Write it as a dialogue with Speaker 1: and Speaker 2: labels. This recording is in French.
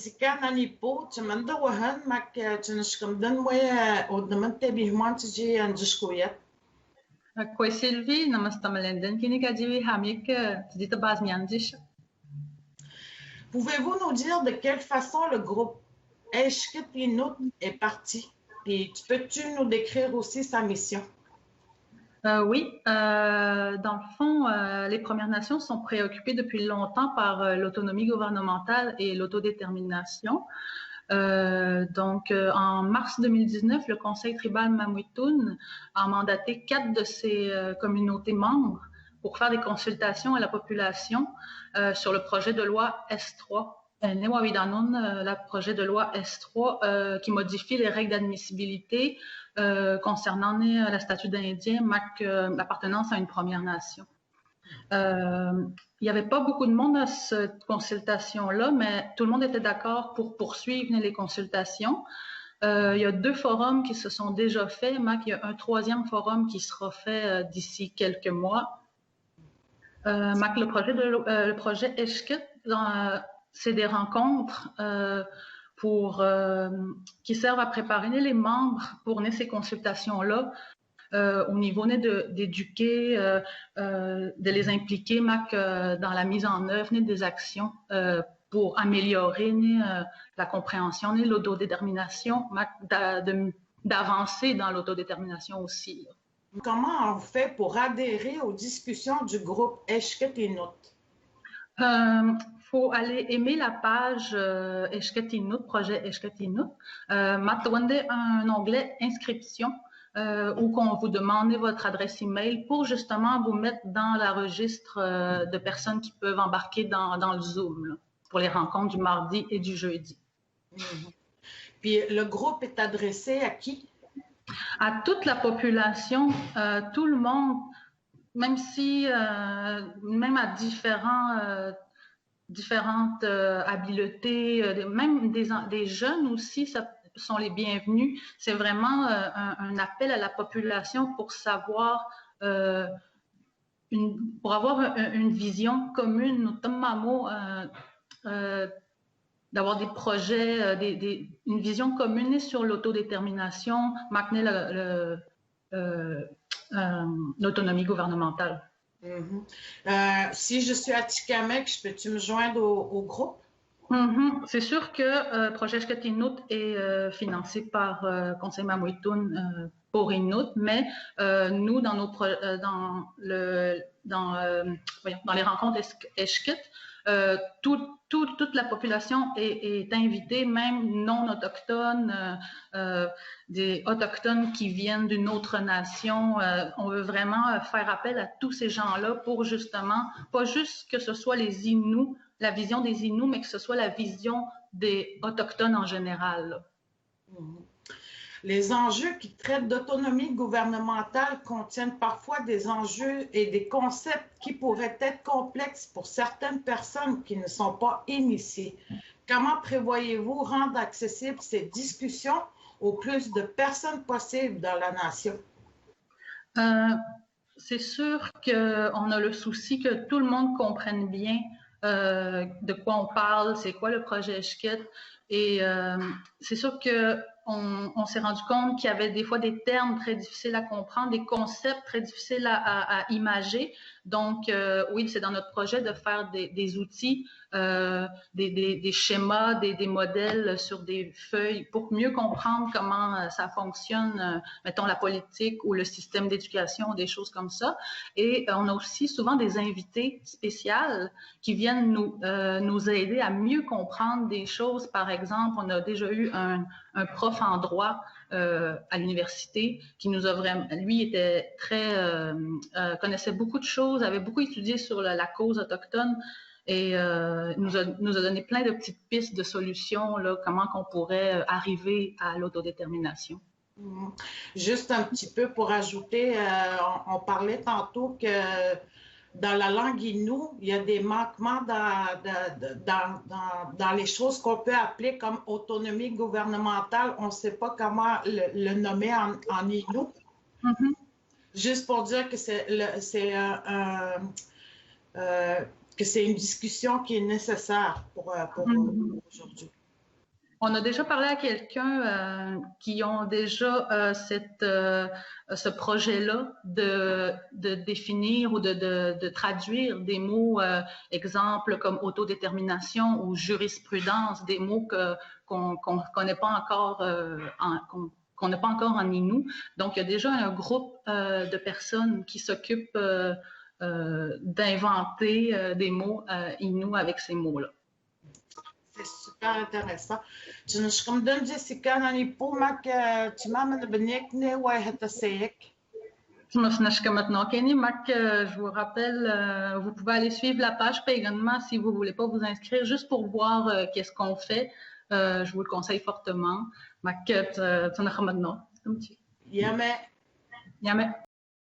Speaker 1: Jessica Nanipo, تمنى وهن ماك تنشكم دن ويا ودمن تبيه مان تجي عندشكوية.
Speaker 2: Koi Sylvie, namastamalenden, kini kajiwi hamik, tidita bazmiandish.
Speaker 1: Pouvez-vous nous dire de quelle façon le groupe Eshkit Inut est parti? Puis peux-tu nous décrire aussi sa mission?
Speaker 2: Oui, dans le fond, les Premières Nations sont préoccupées depuis longtemps par l'autonomie gouvernementale et l'autodétermination. Donc, en mars 2019, le Conseil tribal Mamuitun a mandaté 4 de ses communautés membres pour faire des consultations à la population sur le projet de loi S3. Le projet de loi S3 qui modifie les règles d'admissibilité concernant le statut d'Indien, l'appartenance à une Première Nation. Il n'y avait pas beaucoup de monde à cette consultation-là, mais tout le monde était d'accord pour poursuivre les consultations. Il y a 2 forums qui se sont déjà faits, mais il y a un 3e forum qui sera fait d'ici quelques mois. Le projet Eshkit, c'est des rencontres qui servent à préparer les membres pour ces consultations-là. Au niveau d'éduquer, de les impliquer dans la mise en œuvre des actions pour améliorer la compréhension, l'autodétermination, d'avancer dans l'autodétermination aussi.
Speaker 1: Comment on fait pour adhérer aux discussions du groupe Eshkit Inut?
Speaker 2: Faut aller aimer la page Eshkit Inut, projet Eshkit Inut. Matwande un onglet inscription où qu'on vous demande votre adresse email pour justement vous mettre dans le registre de personnes qui peuvent embarquer dans le Zoom là, pour les rencontres du mardi et du jeudi.
Speaker 1: Puis le groupe est adressé à qui?
Speaker 2: À toute la population, tout le monde, même si, même à différentes habiletés, même des jeunes aussi, ça sont les bienvenus. C'est vraiment un appel à la population pour savoir, pour avoir une vision commune, notamment d'avoir des projets, une vision commune sur l'autodétermination, maintenir l'autonomie gouvernementale.
Speaker 1: Si je suis à Tikamek, peux-tu me joindre au groupe?
Speaker 2: C'est sûr que Projet Eshkit Inut est financé par Conseil Mamuitun pour Inut, mais nous, dans les rencontres Eshkit, toute la population est invitée, même non autochtones, des autochtones qui viennent d'une autre nation. On veut vraiment faire appel à tous ces gens-là pour justement, pas juste que ce soit les Inuits, la vision des Inuits, mais que ce soit la vision des autochtones en général.
Speaker 1: Les enjeux qui traitent d'autonomie gouvernementale contiennent parfois des enjeux et des concepts qui pourraient être complexes pour certaines personnes qui ne sont pas initiées. Comment prévoyez-vous rendre accessibles ces discussions au plus de personnes possibles dans la nation?
Speaker 2: C'est sûr qu'on a le souci que tout le monde comprenne bien de quoi on parle, c'est quoi le projet Eshkit. Et c'est sûr qu'on s'est rendu compte qu'il y avait des fois des termes très difficiles à comprendre, des concepts très difficiles à imager. Donc, oui, c'est dans notre projet de faire des outils, des schémas, des modèles sur des feuilles pour mieux comprendre comment ça fonctionne, mettons la politique ou le système d'éducation, des choses comme ça. Et on a aussi souvent des invités spéciaux qui viennent nous aider à mieux comprendre des choses. Par exemple, on a déjà eu un prof en droit à l'université qui nous a vraiment, lui était connaissait beaucoup de choses, avait beaucoup étudié sur la cause autochtone et nous a donné plein de petites pistes de solutions, là, comment qu'on pourrait arriver à l'autodétermination.
Speaker 1: Juste un petit peu pour ajouter, on parlait tantôt que dans la langue Innu, il y a des manquements dans les choses qu'on peut appeler comme autonomie gouvernementale. On ne sait pas comment le nommer en Innu. Juste pour dire que c'est une discussion qui est nécessaire pour aujourd'hui.
Speaker 2: On a déjà parlé à quelqu'un qui ont déjà ce projet-là de définir ou de traduire des mots, exemples comme autodétermination ou jurisprudence, des mots qu'on n'est pas encore qu'on n'a pas encore en Innu. Donc, il y a déjà un groupe de personnes qui s'occupent d'inventer des mots Innu avec ces mots-là.
Speaker 1: C'est super intéressant. نشكم دون جيسيكا ناني بومك تماما بنيك نوي هتسيك.
Speaker 2: Je vous rappelle, vous pouvez aller suivre la page Paiganma si vous ne voulez pas vous inscrire, juste pour voir qu'est-ce qu'on fait. Je vous le conseille fortement. Yame.